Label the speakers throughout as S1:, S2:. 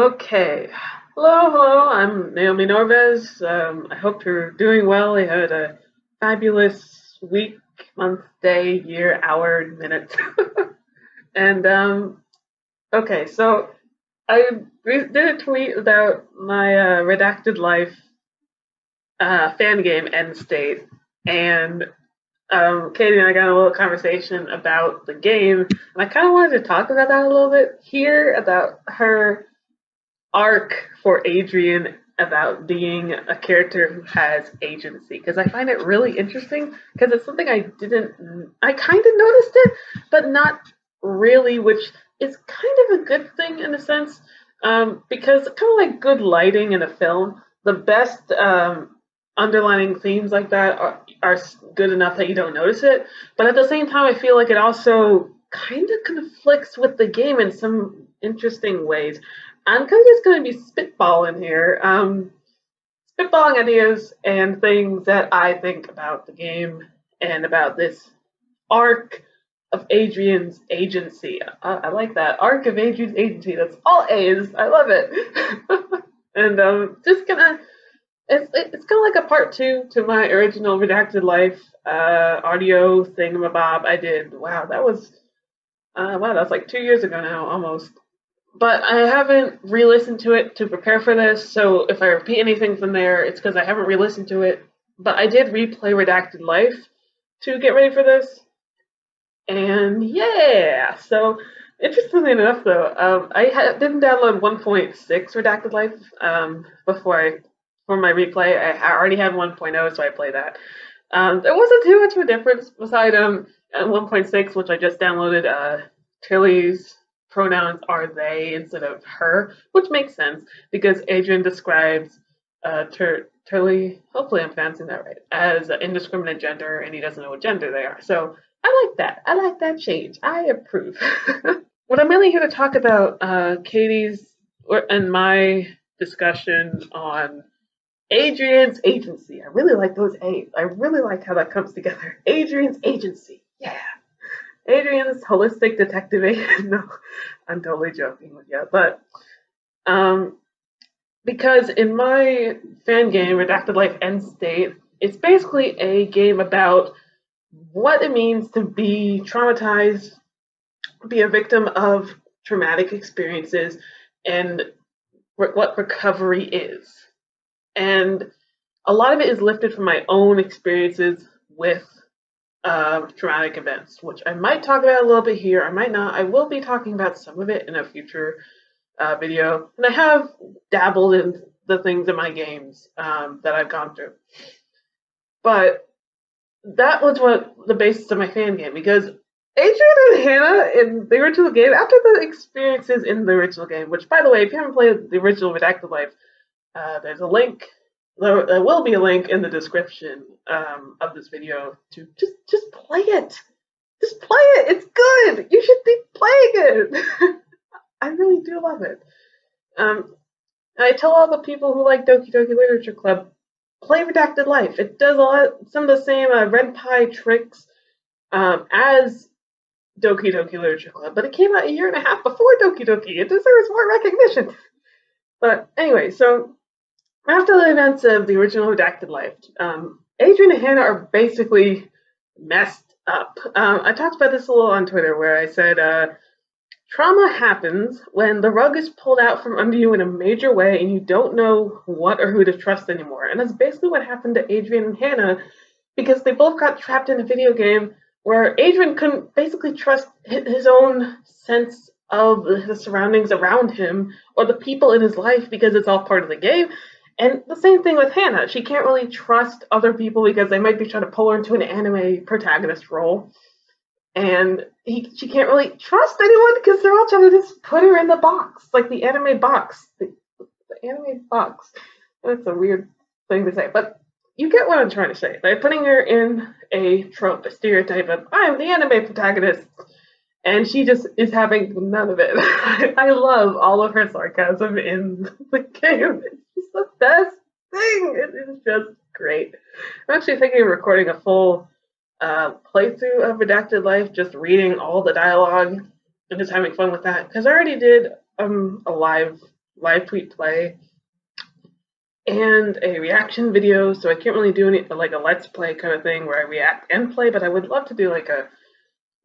S1: Okay. Hello. I'm Naomi Norvez. I hope you're doing well. I had a fabulous week, month, day, year, hour, minute. And okay, so I did a tweet about my redacted life fan game end state, and Katie and I got a little conversation about the game, and I kind of wanted to talk about that a little bit here about her arc for Adrian about being a character who has agency because I find it really interesting because it's something I kind of noticed it, but not really, which is kind of a good thing in a sense because kind of like good lighting in a film, the best underlining themes like that are good enough that you don't notice it, but at the same time, I feel like it also kind of conflicts with the game in some interesting ways. I'm kind of just going to be spitballing here, spitballing ideas and things that I think about the game and about this arc of Adrian's agency. I like that arc of Adrian's agency. That's all A's. I love it. And just gonna. It's kind of like a part two to my original redacted life audio thingamabob I did. Wow, that's like 2 years ago now, almost. But I haven't re-listened to it to prepare for this, so if I repeat anything from there, it's because I haven't re-listened to it. But I did replay Redacted Life to get ready for this, and yeah. So interestingly enough, though, didn't download 1.6 Redacted Life for my replay. I already had 1.0, so I played that. There wasn't too much of a difference beside 1.6, which I just downloaded. Tilly's pronouns are they instead of her, which makes sense because Adrian describes Turley, hopefully I'm pronouncing that right, as an indiscriminate gender, and he doesn't know what gender they are. So I like that. I like that change. I approve. What I'm really here to talk about, Katie's and my discussion on Adrian's agency. I really like those A's. I really like how that comes together. Adrian's agency. Yeah. Adrian's holistic detective agent. No, I'm totally joking with you. But because in my fan game, Redacted Life End State, it's basically a game about what it means to be traumatized, be a victim of traumatic experiences, and what recovery is. And a lot of it is lifted from my own experiences with traumatic events, which I might talk about a little bit here. I might not. I will be talking about some of it in a future video. And I have dabbled in the things in my games that I've gone through. But that was what the basis of my fan game, because Adrian and Hannah in the original game, after the experiences in the original game, which, by the way, if you haven't played the original Redacted Life, there's a link. There will be a link in the description of this video to just play it. Just play it. It's good. You should be playing it. I really do love it. I tell all the people who like Doki Doki Literature Club, play Redacted Life. It does some of the same Red Pie tricks as Doki Doki Literature Club, but it came out a year and a half before Doki Doki. It deserves more recognition. But anyway, so after the events of the original Redacted Life, Adrian and Hannah are basically messed up. I talked about this a little on Twitter where I said, trauma happens when the rug is pulled out from under you in a major way and you don't know what or who to trust anymore. And that's basically what happened to Adrian and Hannah, because they both got trapped in a video game where Adrian couldn't basically trust his own sense of the surroundings around him or the people in his life because it's all part of the game. And the same thing with Hannah. She can't really trust other people because they might be trying to pull her into an anime protagonist role. And she can't really trust anyone because they're all trying to just put her in the box, like the anime box. The anime box. That's a weird thing to say, but you get what I'm trying to say. By putting her in a trope, a stereotype of, I'm the anime protagonist, and she just is having none of it. I love all of her sarcasm in the game. It's just the best thing. It is just great. I'm actually thinking of recording a full playthrough of Redacted Life, just reading all the dialogue and just having fun with that. Because I already did a live live tweet play and a reaction video, so I can't really do any like a let's play kind of thing where I react and play, but I would love to do like a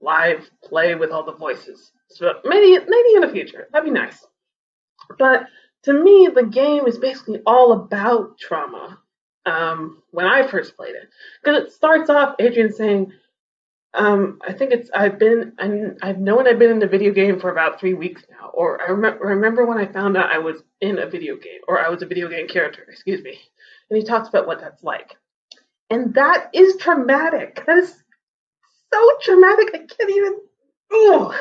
S1: live play with all the voices. So maybe in the future, that'd be nice. But to me, the game is basically all about trauma. When I first played it, because it starts off Adrian saying, I think I've known I've been in a video game for about 3 weeks now, or I remember when I found out I was in a video game, or I was a video game character, excuse me. And he talks about what that's like. And that is traumatic. That is so traumatic, I can't even, ugh.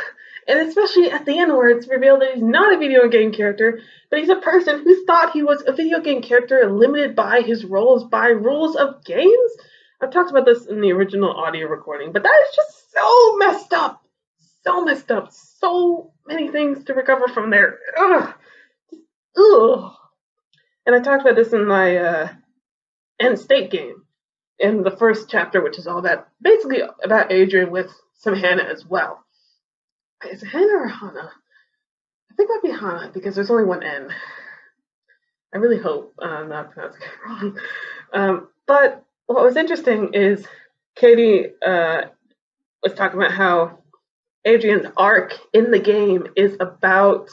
S1: And especially at the end where it's revealed that he's not a video game character, but he's a person who thought he was a video game character limited by his roles by rules of games. I've talked about this in the original audio recording, but that is just so messed up. So messed up. So many things to recover from there. Ugh. Ugh. And I talked about this in my end state game in the first chapter, which is all that basically about Adrian with some Hannah as well. Is it Hannah or Hannah? I think it might be Hannah because there's only one N. I really hope I'm not pronouncing it wrong. But what was interesting is Katie was talking about how Adrian's arc in the game is about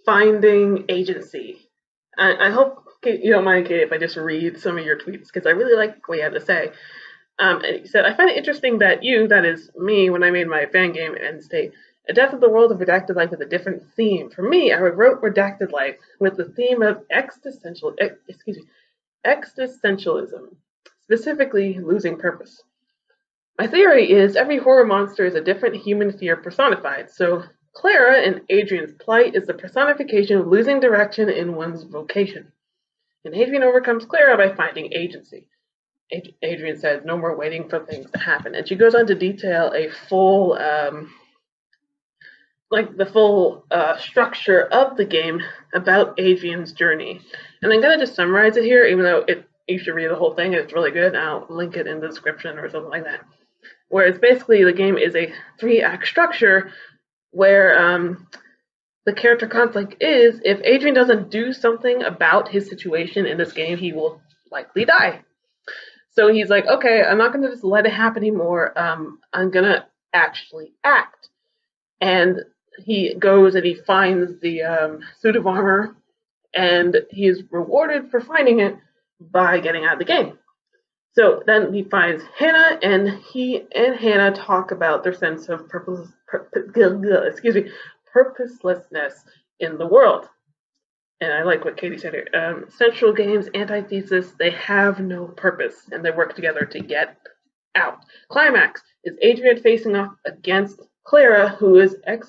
S1: finding agency. I hope you don't mind, Katie, if I just read some of your tweets, because I really like what you had to say. And he said, I find it interesting that you, that is me, when I made my fan game End State, adapted the world of Redacted Life with a different theme. For me, I wrote Redacted Life with the theme of existentialism, specifically losing purpose. My theory is every horror monster is a different human fear personified, so Clara in Adrian's plight is the personification of losing direction in one's vocation. And Adrian overcomes Clara by finding agency. Adrian says, no more waiting for things to happen. And she goes on to detail a full, structure of the game about Adrian's journey. And I'm going to just summarize it here, even though you should read the whole thing. It's really good. I'll link it in the description or something like that. Whereas basically the game is a 3-act structure where the character conflict is if Adrian doesn't do something about his situation in this game, he will likely die. So he's like, okay, I'm not going to just let it happen anymore. I'm going to actually act. And he goes and he finds the suit of armor, and he is rewarded for finding it by getting out of the game. So then he finds Hannah, and he and Hannah talk about their sense of purposelessness in the world. And I like what Katie said here. Central Game's antithesis, they have no purpose, and they work together to get out. Climax is Adrian facing off against Clara, who is I have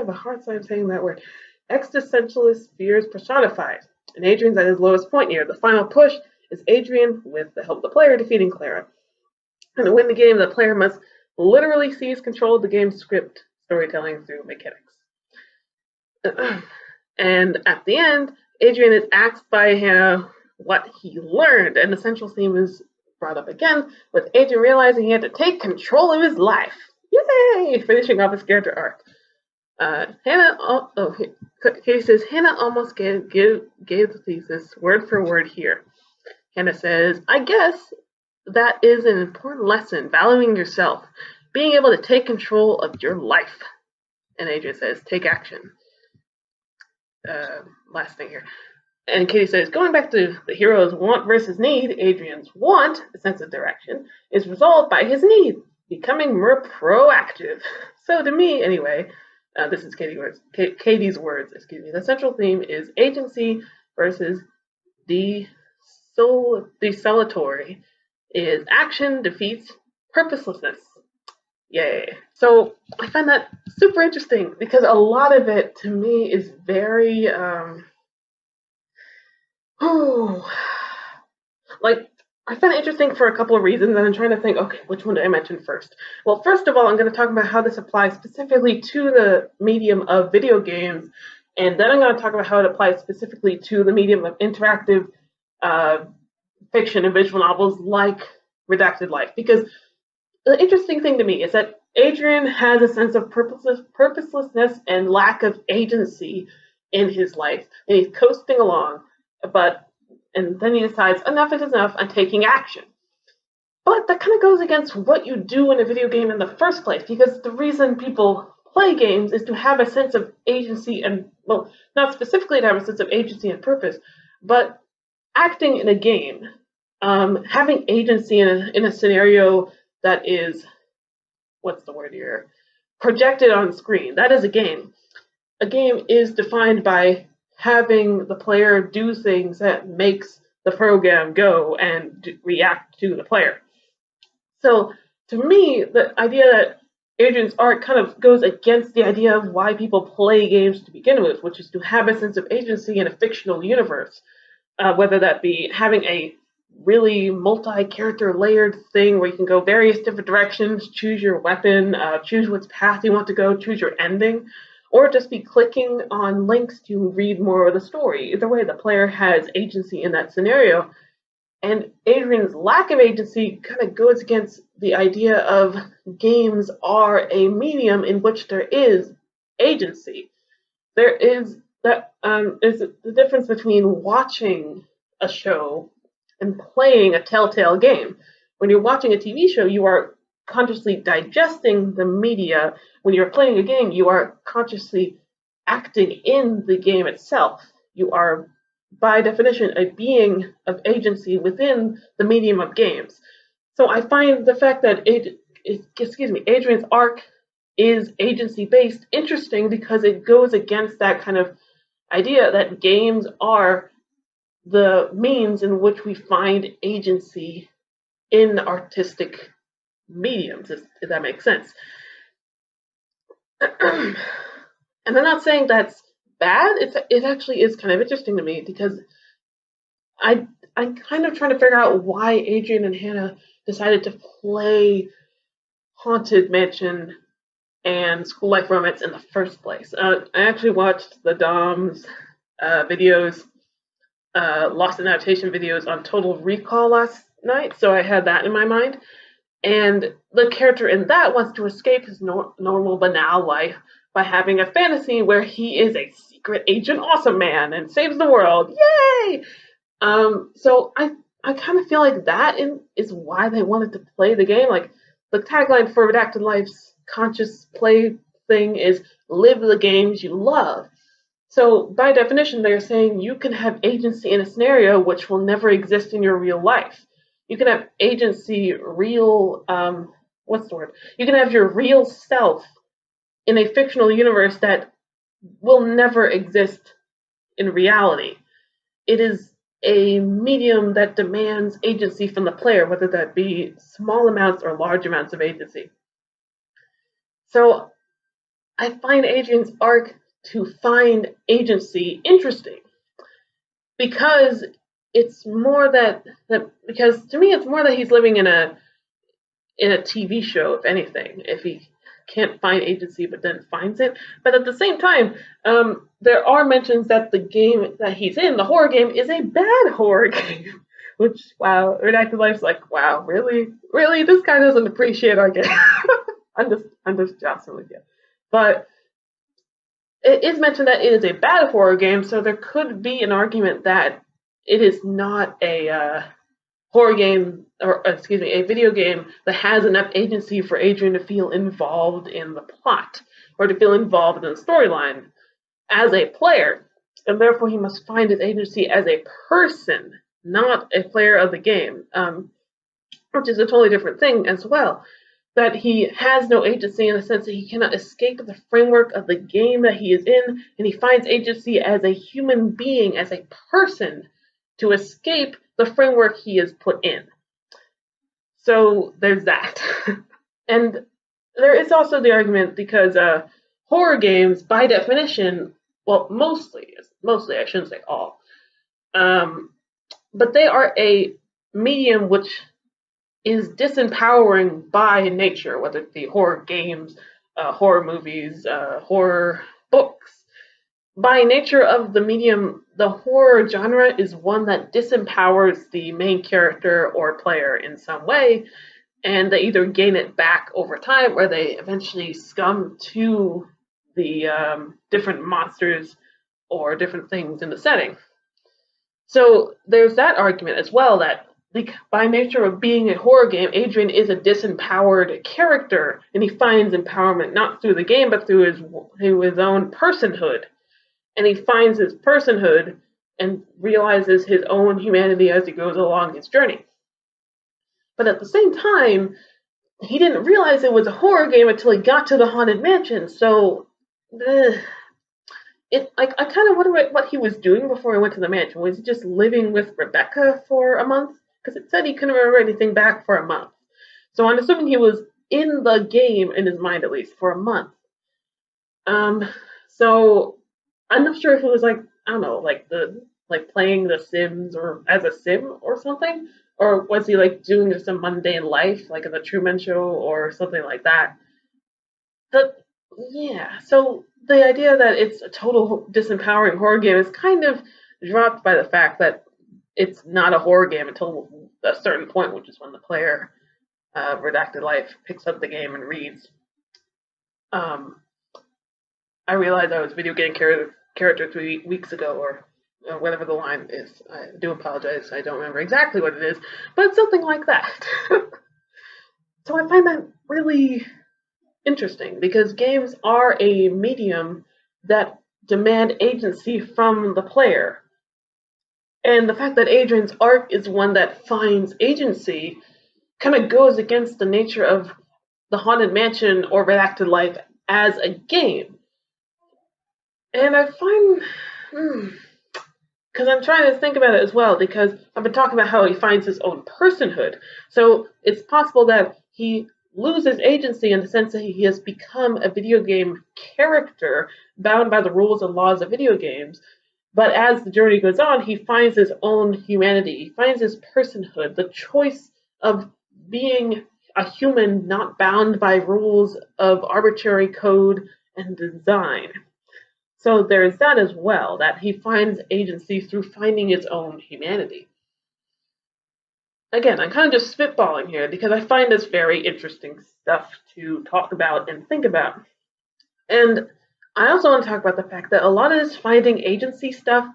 S1: a hard time saying that word. Existentialist fears personified. And Adrian's at his lowest point here. The final push is Adrian, with the help of the player, defeating Clara. And to win the game, the player must literally seize control of the game's script, storytelling through mechanics. And at the end, Adrian is asked by Hannah what he learned, and the central theme is brought up again, with Adrian realizing he had to take control of his life. Yay! Finishing off his character arc. Katie says, Hannah almost gave the thesis word for word here. Hannah says, I guess that is an important lesson, valuing yourself, being able to take control of your life. And Adrian says, take action. Last thing here. And Katie says, going back to the hero's want versus need, Adrian's want, a sense of direction, is resolved by his need, becoming more proactive. So to me, anyway, this is Katie's words, the central theme is agency versus desolatory, is action defeats purposelessness. Yay. So I find that super interesting because a lot of it to me is very, I find it interesting for a couple of reasons, and I'm trying to think, okay, which one do I mention first? Well, first of all, I'm going to talk about how this applies specifically to the medium of video games, and then I'm going to talk about how it applies specifically to the medium of interactive fiction and visual novels like Redacted Life, because the interesting thing to me is that Adrian has a sense of purposelessness and lack of agency in his life, and he's coasting along, and then he decides enough is enough, I'm taking action. But that kind of goes against what you do in a video game in the first place, because the reason people play games is to have a sense of agency and, well, not specifically to have a sense of agency and purpose, but acting in a game, having agency in a scenario that is, what's the word here, projected on screen. That is a game. A game is defined by having the player do things that makes the program go and react to the player. So to me, the idea that Adrian's arc kind of goes against the idea of why people play games to begin with, which is to have a sense of agency in a fictional universe, whether that be having a really multi-character layered thing where you can go various different directions, choose your weapon, choose which path you want to go, choose your ending, or just be clicking on links to read more of the story. Either way, the player has agency in that scenario. And Adrian's lack of agency kind of goes against the idea of games are a medium in which there is agency. There is is the difference between watching a show and playing a telltale game. When you're watching a TV show, you are consciously digesting the media. When you're playing a game, you are consciously acting in the game itself. You are, by definition, a being of agency within the medium of games. So I find the fact that Adrian's arc is agency based interesting because it goes against that kind of idea that games are the means in which we find agency in artistic mediums, if that makes sense. And I'm not saying that's bad. It actually is kind of interesting to me because I'm kind of trying to figure out why Adrian and Hannah decided to play Haunted Mansion and School Life Romance in the first place. I actually watched the Dom's videos, Lost in Adaptation videos on Total Recall last night, so I had that in my mind. And the character in that wants to escape his normal, banal life by having a fantasy where he is a secret agent awesome man and saves the world. Yay! So I kind of feel like that is why they wanted to play the game. Like, the tagline for Redacted Life's conscious play thing is live the games you love. So by definition, they're saying you can have agency in a scenario which will never exist in your real life. You can have agency, what's the word? You can have your real self in a fictional universe that will never exist in reality. It is a medium that demands agency from the player, whether that be small amounts or large amounts of agency. So I find Adrian's arc to find agency interesting because it's more because to me it's more that he's living in a TV show, if anything, if he can't find agency but then finds it. But at the same time, there are mentions that the game that he's in, the horror game, is a bad horror game. Which, wow, Redacted Life's like, wow, really? Really? This guy doesn't appreciate our game. I'm just joshing with you. But it is mentioned that it is a bad horror game, so there could be an argument that it is not a horror game, a video game that has enough agency for Adrian to feel involved in the plot or to feel involved in the storyline as a player. And therefore he must find his agency as a person, not a player of the game, which is a totally different thing as well. That he has no agency in the sense that he cannot escape the framework of the game that he is in, and he finds agency as a human being, as a person, to escape the framework he is put in. So there's that. And there is also the argument because horror games, by definition, well, mostly, I shouldn't say all, but they are a medium which is disempowering by nature, whether it be horror games, horror movies, horror books. By nature of the medium, the horror genre is one that disempowers the main character or player in some way, and they either gain it back over time or they eventually succumb to the different monsters or different things in the setting. So there's that argument as well that by nature of being a horror game, Adrian is a disempowered character, and he finds empowerment not through the game but through his own personhood. And he finds his personhood and realizes his own humanity as he goes along his journey. But at the same time, he didn't realize it was a horror game until he got to the Haunted Mansion. So, I kind of wonder what he was doing before he went to the mansion. Was he just living with Rebecca for a month? Because it said he couldn't remember anything back for a month. So I'm assuming he was in the game, in his mind at least, for a month. So I'm not sure if it was like, I don't know, like playing The Sims or as a sim or something, or was he like doing just a mundane life, like in the Truman Show or something like that. But yeah, so the idea that it's a total disempowering horror game is kind of dropped by the fact that it's not a horror game until a certain point, which is when the player, Redacted Life, picks up the game and reads. I realized I was video game character 3 weeks ago, or whatever the line is. I do apologize. I don't remember exactly what it is, but it's something like that. So I find that really interesting because games are a medium that demand agency from the player. And the fact that Adrian's arc is one that finds agency kind of goes against the nature of the Haunted Mansion or Redacted Life as a game. And I find, because I'm trying to think about it as well, because I've been talking about how he finds his own personhood. So it's possible that he loses agency in the sense that he has become a video game character bound by the rules and laws of video games. But as the journey goes on, he finds his own humanity. He finds his personhood, the choice of being a human not bound by rules of arbitrary code and design. So there's that as well, that he finds agency through finding his own humanity. Again, I'm kind of just spitballing here because I find this very interesting stuff to talk about and think about. And I also want to talk about the fact that a lot of this finding agency stuff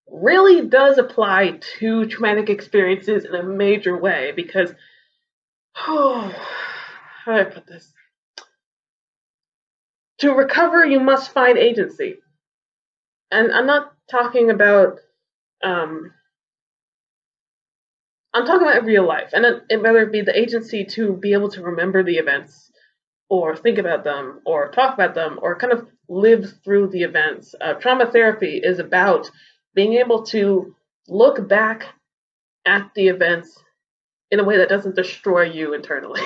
S1: really does apply to traumatic experiences in a major way because, how do I put this? To recover, you must find agency. And I'm not talking about, I'm talking about real life, and whether it be the agency to be able to remember the events, or think about them, or talk about them, or kind of live through the events. Trauma therapy is about being able to look back at the events in a way that doesn't destroy you internally.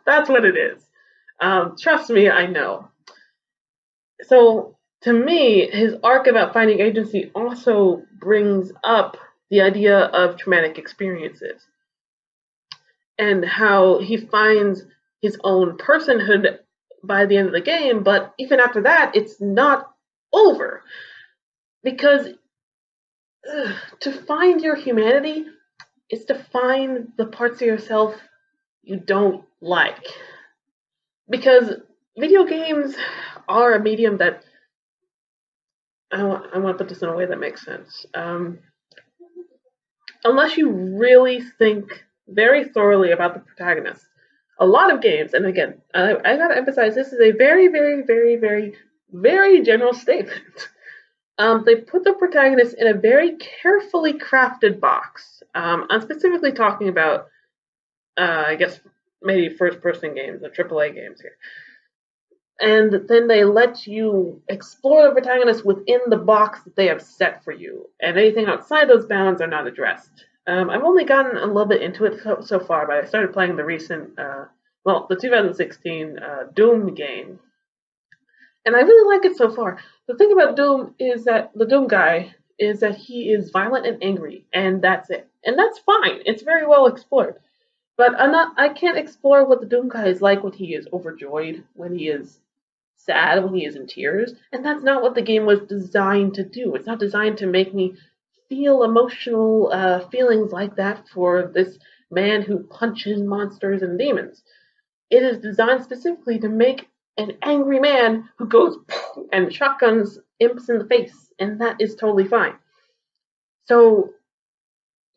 S1: That's what it is. Trust me, I know. So, to me, his arc about finding agency also brings up the idea of traumatic experiences and how he finds his own personhood by the end of the game, but even after that, it's not over. Because to find your humanity is to find the parts of yourself you don't like. Because video games are a medium that, I want to put this in a way that makes sense. Unless you really think very thoroughly about the protagonist, a lot of games, and again, I gotta emphasize, this is a very, very, very, very, very general statement. They put the protagonist in a very carefully crafted box. I'm specifically talking about, I guess, maybe first-person games, the AAA games here. And then they let you explore the protagonist within the box that they have set for you. And anything outside those bounds are not addressed. I've only gotten a little bit into it so far, but I started playing the recent, the 2016 Doom game. And I really like it so far. The thing about Doom is that the Doom guy is that he is violent and angry, and that's it. And that's fine. It's very well explored. But I can't explore what the Doom guy is like when he is overjoyed, when he is sad, when he is in tears. And that's not what the game was designed to do. It's not designed to make me feel emotional feelings like that for this man who punches monsters and demons. It is designed specifically to make an angry man who goes and shotguns imps in the face, and that is totally fine. So,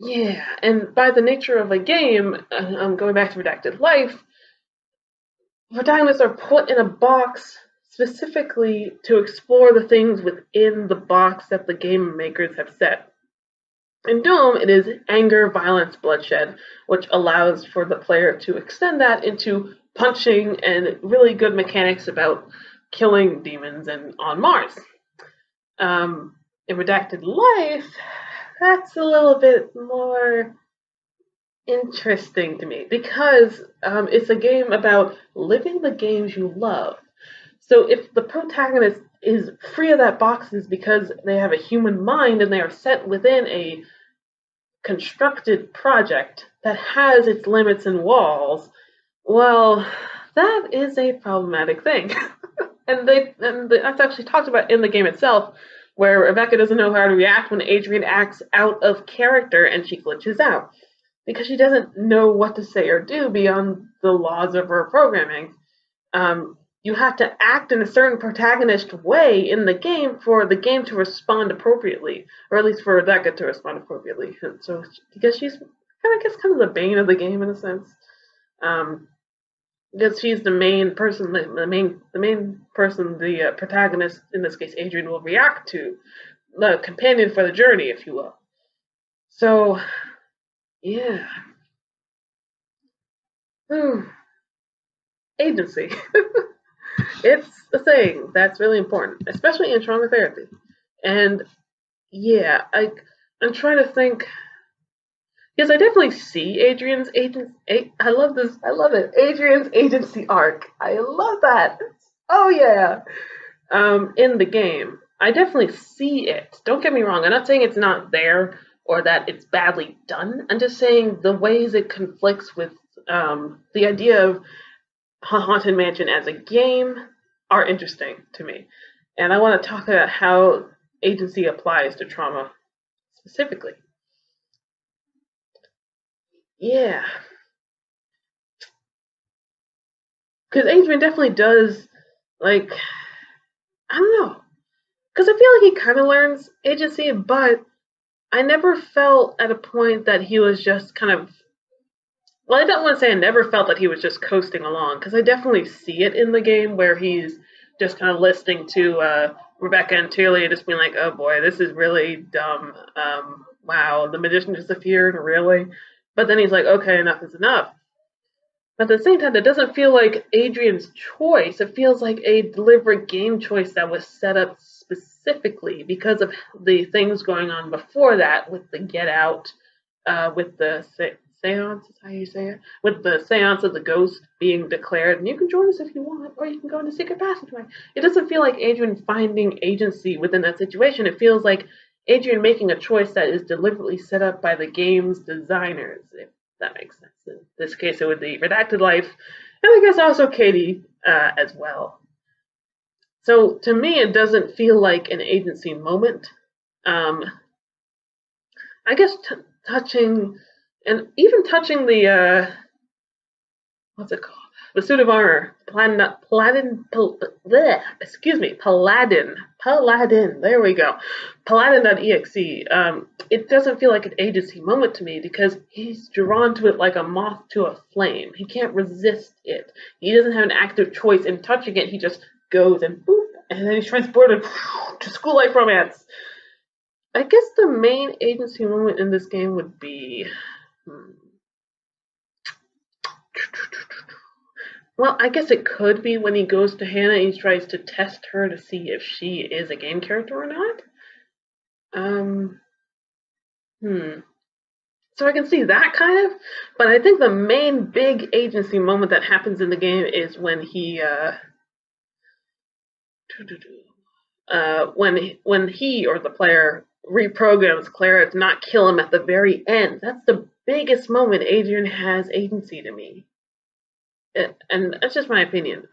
S1: yeah, and by the nature of a game, I'm going back to Redacted Life, protagonists are put in a box specifically to explore the things within the box that the game makers have set. In Doom, it is anger, violence, bloodshed, which allows for the player to extend that into punching and really good mechanics about killing demons and on Mars. In Redacted Life, that's a little bit more interesting to me because it's a game about living the games you love. So if the protagonist is free of that boxes because they have a human mind and they are set within a constructed project that has its limits and walls, well, that is a problematic thing. and that's actually talked about in the game itself, where Rebecca doesn't know how to react when Adrian acts out of character and she glitches out because she doesn't know what to say or do beyond the laws of her programming. You have to act in a certain protagonist way in the game for the game to respond appropriately, or at least for Rebecca to respond appropriately. And so, because she's kind of the bane of the game in a sense, because she's the main person, the protagonist in this case, Adrian will react to, the companion for the journey, if you will. So, yeah. Agency. It's a thing that's really important, especially in trauma therapy. And yeah, I'm trying to think. Yes, I definitely see Adrian's I love this. I love it. Adrian's agency arc. I love that. Oh yeah. In the game, I definitely see it. Don't get me wrong. I'm not saying it's not there or that it's badly done. I'm just saying the ways it conflicts with the idea of Haunted Mansion as a game are interesting to me. And I want to talk about how agency applies to trauma specifically. Yeah. Because Adrian definitely does, like, I don't know. Because I feel like he kind of learns agency, but I never felt at a point that he was just kind of. Well, I don't want to say I never felt that he was just coasting along, because I definitely see it in the game where he's just kind of listening to Rebecca and Tilly just being like, oh boy, this is really dumb. Wow, the magician disappeared, really? But then he's like, okay, enough is enough. But at the same time, it doesn't feel like Adrian's choice. It feels like a deliberate game choice that was set up specifically because of the things going on before that with the Get Out, with the seance, is how you say it, with the seance of the ghost being declared, and you can join us if you want, or you can go into secret passageway. It doesn't feel like Adrian finding agency within that situation. It feels like Adrian making a choice that is deliberately set up by the game's designers, if that makes sense. In this case, it would be Redacted Life, and I guess also Katie as well. So to me, it doesn't feel like an agency moment. I guess touching the what's it called? The suit of armor, Paladin. There we go, Paladin.exe. It doesn't feel like an agency moment to me because he's drawn to it like a moth to a flame. He can't resist it. He doesn't have an active choice in touching it. He just goes and boop, and then he's transported to school life romance. I guess the main agency moment in this game would be. Well, I guess it could be when he goes to Hannah and he tries to test her to see if she is a game character or not. So I can see that kind of, but I think the main big agency moment that happens in the game is when he, when he or the player reprograms Clara to not kill him at the very end. That's the biggest moment Adrian has agency to me. And that's just my opinion.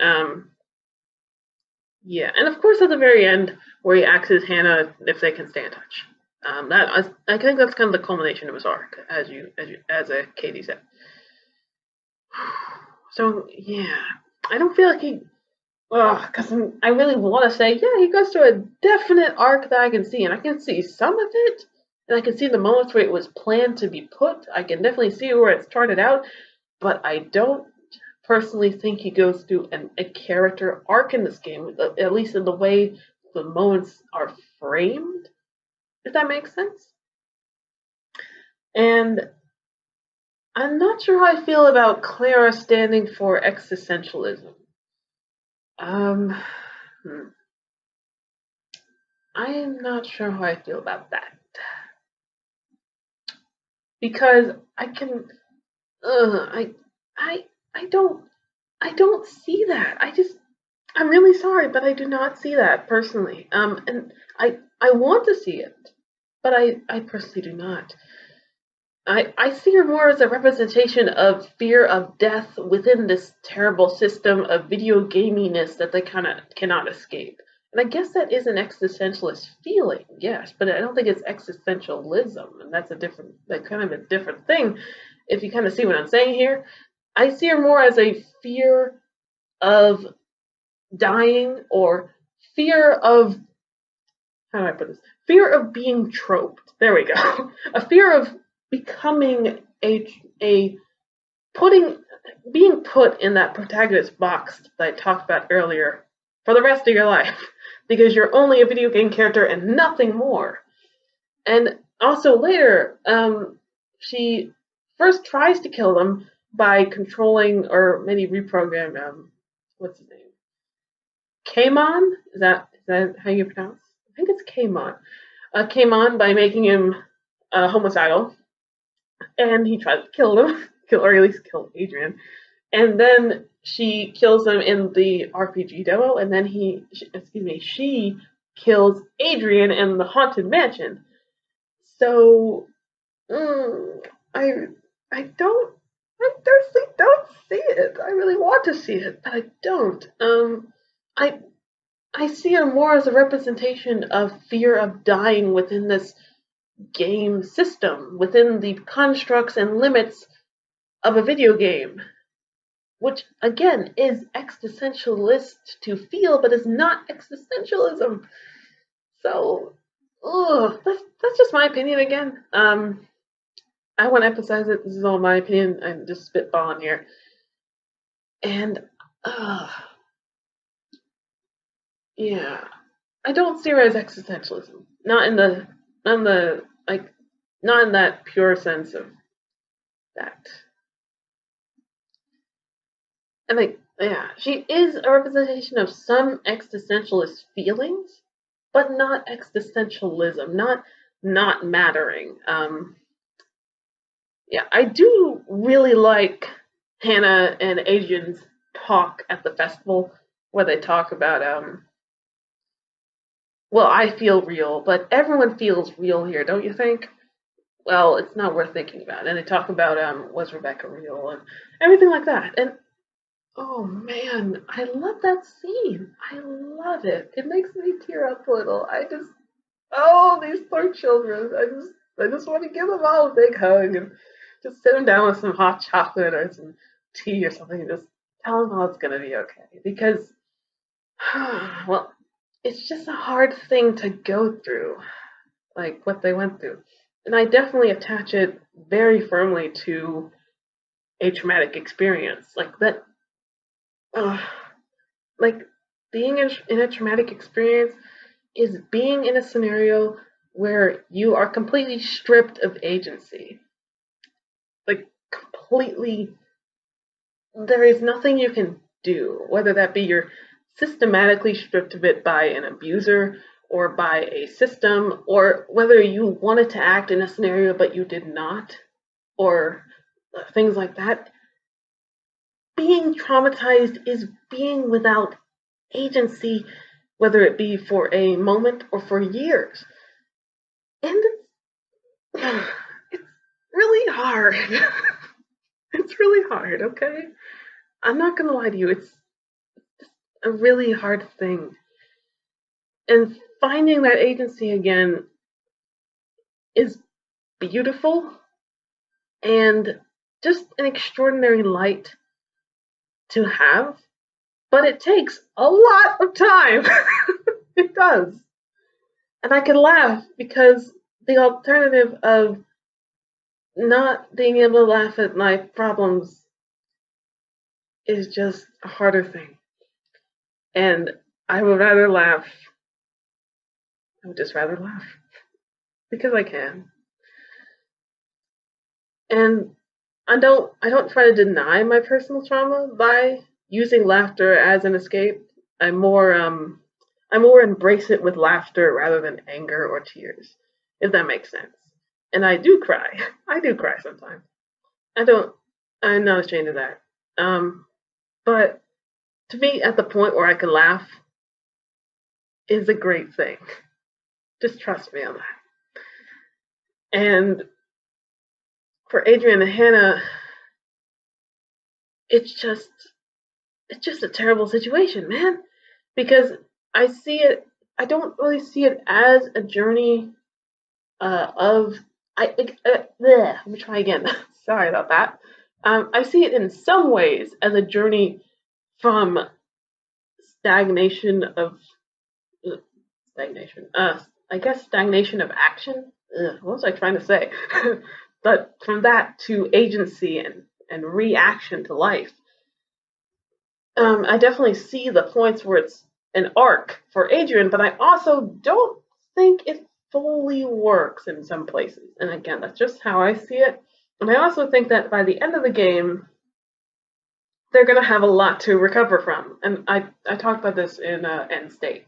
S1: Yeah, and of course at the very end where he asks Hannah if they can stay in touch. I think that's kind of the culmination of his arc, as Katie said. So yeah, I don't feel like he. Because I really want to say, yeah, he goes through a definite arc that I can see, and I can see some of it, and I can see the moments where it was planned to be put. I can definitely see where it started out, but I don't personally think he goes through a character arc in this game, at least in the way the moments are framed, if that makes sense. And I'm not sure how I feel about Clara standing for existentialism. Um, hmm. I am not sure how I feel about that because I can, I, I, I don't see that. I'm really sorry, but I do not see that personally. And I want to see it, but I personally do not. I see her more as a representation of fear of death within this terrible system of video gaminess that they kind of cannot escape. And I guess that is an existentialist feeling, yes, but I don't think it's existentialism, and that kind of a different thing. If you kind of see what I'm saying here, I see her more as a fear of dying or fear of how do I put this? Fear of being troped. There we go. A fear of becoming a putting being put in that protagonist box that I talked about earlier for the rest of your life because you're only a video game character and nothing more. And also later, she first tries to kill them by controlling or maybe reprogram what's his name? Kamon? Is that how you pronounce? I think it's Kamon. Kamon by making him homicidal, and he tries to kill him, or at least kill Adrian. And then she kills him in the RPG demo, and then she kills Adrian in the haunted mansion. So, I, I don't, I personally don't see it. I really want to see it, but I don't. I, I see her more as a representation of fear of dying within this game system, within the constructs and limits of a video game, which again is existentialist to feel, but is not existentialism. So, that's just my opinion again. I want to emphasize it. This is all my opinion. I'm just spitballing here, and yeah, I don't see her as existentialism. Not in the like, not in that pure sense of that. And like, yeah, she is a representation of some existentialist feelings, but not existentialism, not mattering. Yeah, I do really like Hannah and Adrian's talk at the festival where they talk about well, I feel real, but everyone feels real here, don't you think? Well, it's not worth thinking about. And they talk about was Rebecca real and everything like that. And oh man, I love that scene. I love it. It makes me tear up a little. These poor children. I just want to give them all a big hug and just sit them down with some hot chocolate or some tea or something and just tell them all it's gonna be okay. Because, well, it's just a hard thing to go through, like what they went through. And I definitely attach it very firmly to a traumatic experience. Like that, uh, like being in a traumatic experience is being in a scenario where you are completely stripped of agency. Like, completely, there is nothing you can do, whether that be you're systematically stripped of it by an abuser or by a system, or whether you wanted to act in a scenario but you did not, or things like that. Being traumatized is being without agency, whether it be for a moment or for years. And it's really hard. It's really hard, okay? I'm not gonna lie to you, it's a really hard thing. And finding that agency again is beautiful and just an extraordinary light to have, but it takes a lot of time. It does. And I can laugh because the alternative of not being able to laugh at my problems is just a harder thing. And I would rather laugh. I would just rather laugh because I can. And I don't try to deny my personal trauma by using laughter as an escape. I more embrace it with laughter rather than anger or tears, if that makes sense. And I do cry. I do cry sometimes. I'm not ashamed of that. But to be at the point where I can laugh is a great thing. Just trust me on that. And for Adrian and Hannah, it's just a terrible situation, man. Because I don't really see it as a journey let me try again. Sorry about that. I see it in some ways as a journey from stagnation of stagnation. I guess stagnation of action. What was I trying to say? But from that to agency and reaction to life. I definitely see the points where it's an arc for Adrian, but I also don't think it fully works in some places. And again, that's just how I see it. And I also think that by the end of the game, they're going to have a lot to recover from. And I talked about this in End State,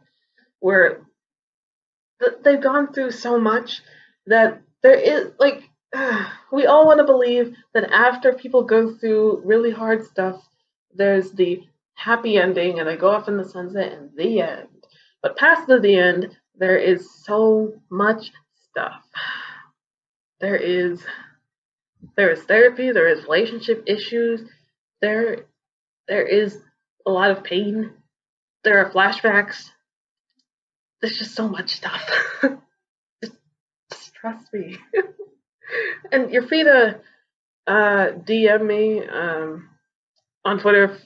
S1: where they've gone through so much that there is, like, we all want to believe that after people go through really hard stuff, there's the happy ending and they go off in the sunset and the end. But past the end, there is so much stuff. There is therapy, there is relationship issues, there is a lot of pain, there are flashbacks. There's just so much stuff. just trust me. And you're free to DM me on Twitter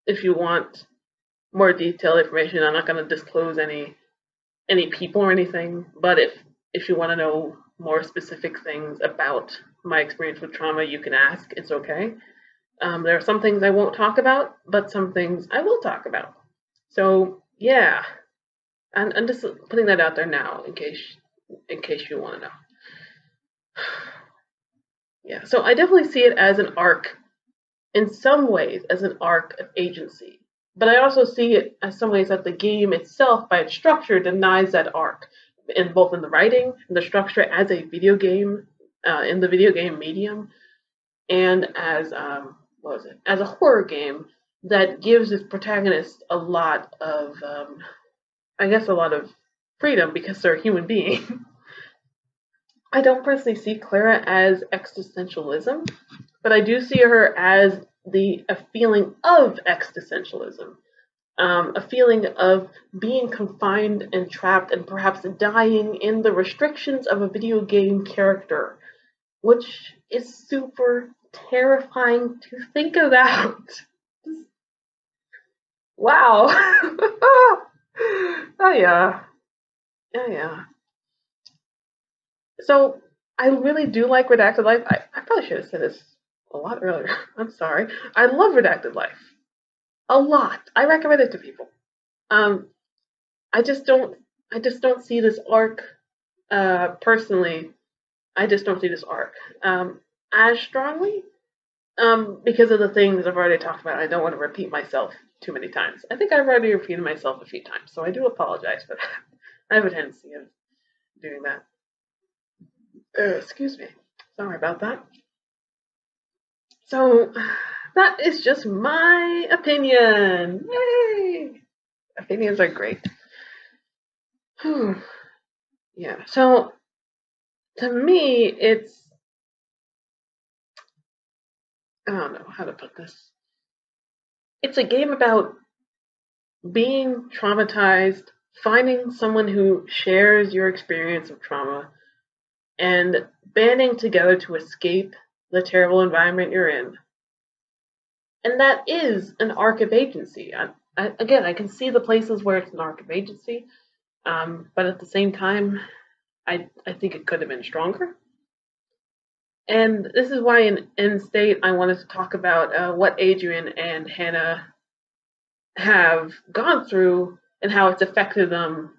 S1: if you want more detailed information. I'm not going to disclose any people or anything, but if you want to know more specific things about my experience with trauma, you can ask. It's okay. There are some things I won't talk about, but some things I will talk about. So yeah, and I'm just putting that out there now in case you want to know. Yeah, so I definitely see it as an arc, in some ways, as an arc of agency. But I also see it as some ways that the game itself, by its structure, denies that arc, in both in the writing and the structure as a video game, in the video game medium, and as as a horror game that gives its protagonist a lot of, I guess, a lot of freedom because they're a human being. I don't personally see Clara as existentialism, but I do see her as a feeling of existentialism, a feeling of being confined and trapped and perhaps dying in the restrictions of a video game character, which is super terrifying to think about. Wow. Oh yeah. Yeah. So I really do like Redacted Life. I probably should have said this a lot earlier. I'm sorry. I love Redacted Life. A lot. I recommend it to people. I just don't see this arc personally. I just don't see this arc as strongly because of the things I've already talked about. I don't want to repeat myself too many times. I think I've already repeated myself a few times, so I do apologize for that. I have a tendency of doing that. Excuse me. Sorry about that. So that is just my opinion. Yay! Opinions are great. Yeah. So to me, I don't know how to put this. It's a game about being traumatized, finding someone who shares your experience of trauma, and banding together to escape the terrible environment you're in. And that is an arc of agency. Again, I can see the places where it's an arc of agency, but at the same time, I think it could have been stronger. And this is why in End State I wanted to talk about what Adrian and Hannah have gone through and how it's affected them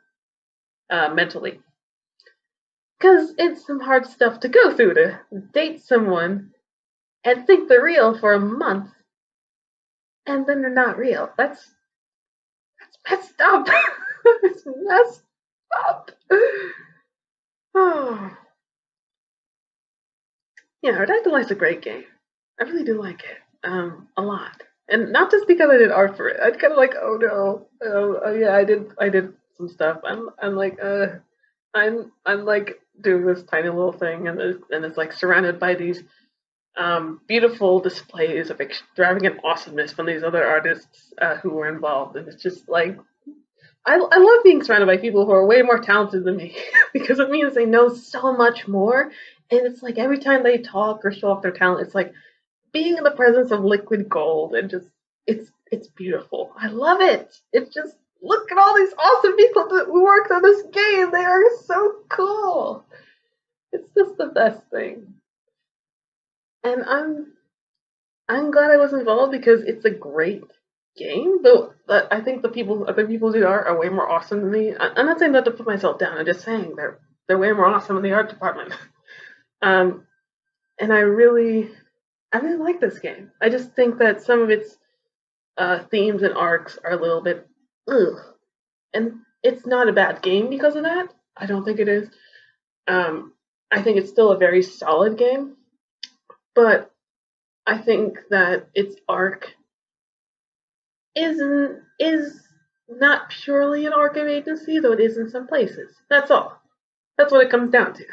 S1: mentally. Because it's some hard stuff to go through to date someone and think they're real for a month and then they're not real. That's messed up. It's messed up. Oh. Yeah, Redacted Life's a great game. I really do like it. A lot. And not just because I did art for it. I kind of like, oh no, oh yeah, I did some stuff. I'm like, I'm like doing this tiny little thing, and it's like surrounded by these beautiful displays of extravagant awesomeness from these other artists who were involved, and it's just like I love being surrounded by people who are way more talented than me because it means they know so much more, and it's like every time they talk or show off their talent, it's like being in the presence of liquid gold, and just it's beautiful. I love it. It's just look at all these awesome people that worked on this game. They are so cool. It's just the best thing. And I'm glad I was involved because it's a great game. Though I think the other people who are way more awesome than me. I'm not saying that to put myself down. I'm just saying they're way more awesome in the art department. Um, and I really like this game. I just think that some of its themes and arcs are a little bit ugh. And it's not a bad game because of that. I don't think it is. I think it's still a very solid game, but I think that its arc is not purely an arc of agency, though it is in some places. That's all. That's what it comes down to.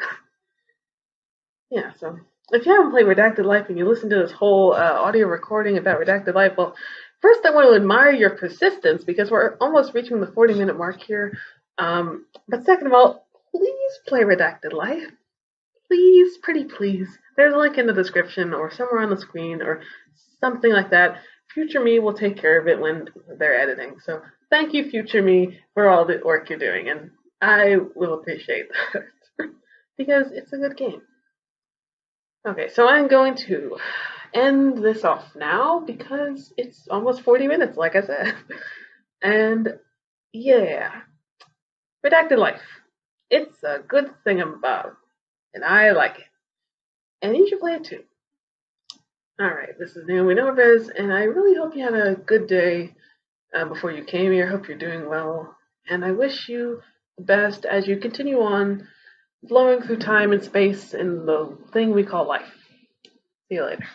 S1: Yeah, so if you haven't played Redacted Life and you listen to this whole audio recording about Redacted Life, well, first I want to admire your persistence because we're almost reaching the 40-minute mark here. But second of all, please play Redacted Life. Please, pretty please. There's a link in the description or somewhere on the screen or something like that. Future me will take care of it when they're editing. So thank you, future me, for all the work you're doing, and I will appreciate that because it's a good game. Okay, so I'm going to end this off now because it's almost 40 minutes, like I said. And yeah, Redacted Life. It's a good thingamabob, and I like it. And you should play it too. Alright, this is Naomi Novez, and I really hope you had a good day before you came here. Hope you're doing well, and I wish you the best as you continue on flowing through time and space in the thing we call life. See you later.